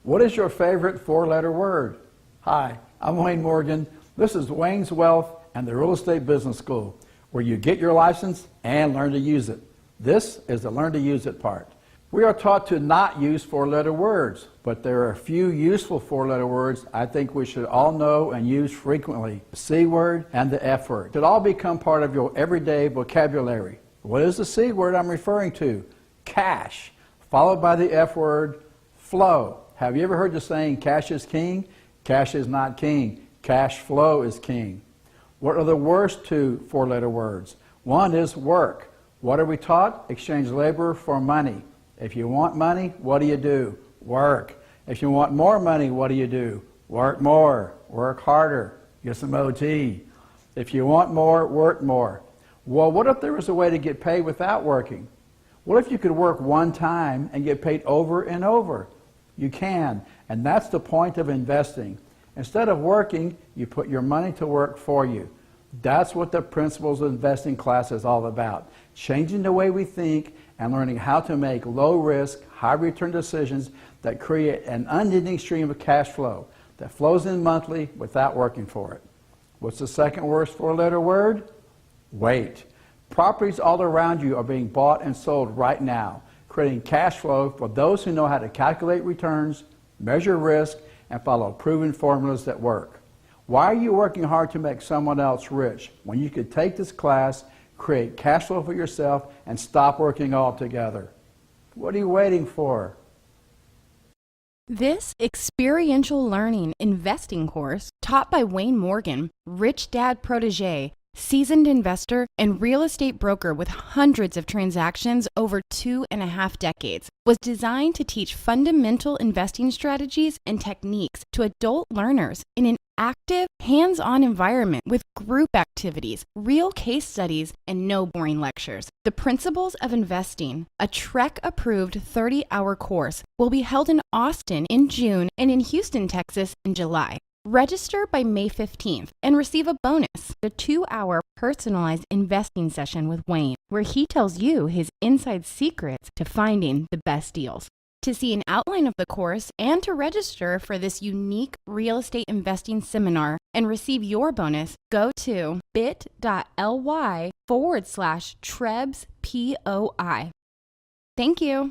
What is your favorite four-letter word? Hi, I'm Wayne Morgan. This is Wayne's Wealth and the Real Estate Business School, where you get your license and learn to use it. This is the learn to use it part. We are taught to not use four-letter words, but there are a few useful four-letter words I think we should all know and use frequently. The C word and the F word should all become part of your everyday vocabulary. What is the C word I'm referring to? Cash, followed by the F word, flow. Have you ever heard the saying, cash is king? Cash is not king. Cash flow is king. What are the worst two four-letter words? One is work. What are we taught? Exchange labor for money. If you want money, what do? Work. If you want more money, what do? Work more. Work harder. Get some OT. If you want more, work more. Well, what if there was a way to get paid without working? What if you could work one time and get paid over and over? You can, and that's the point of investing. Instead of working, you put your money to work for you. That's what the Principles of Investing class is all about. Changing the way we think and learning how to make low-risk, high-return decisions that create an unending stream of cash flow that flows in monthly without working for it. What's the second worst four-letter word? Wait. Properties all around you are being bought and sold right now, creating cash flow for those who know how to calculate returns, measure risk, and follow proven formulas that work. Why are you working hard to make someone else rich when you could take this class, create cash flow for yourself, and stop working altogether? What are you waiting for? This Experiential Learning investing course, taught by Wayne Morgan, rich dad protege, seasoned investor, and real estate broker with hundreds of transactions over 2.5 decades, was designed to teach fundamental investing strategies and techniques to adult learners in an active, hands-on environment with group activities, real case studies, and no boring lectures. The Principles of Investing, a TREC-approved 30-hour course, will be held in Austin in June and in Houston, Texas in July. Register by May 15th and receive a bonus, a 2-hour personalized investing session with Wayne, where he tells you his inside secrets to finding the best deals. To see an outline of the course and to register for this unique real estate investing seminar and receive your bonus, go to bit.ly/TREBSPOI. Thank you.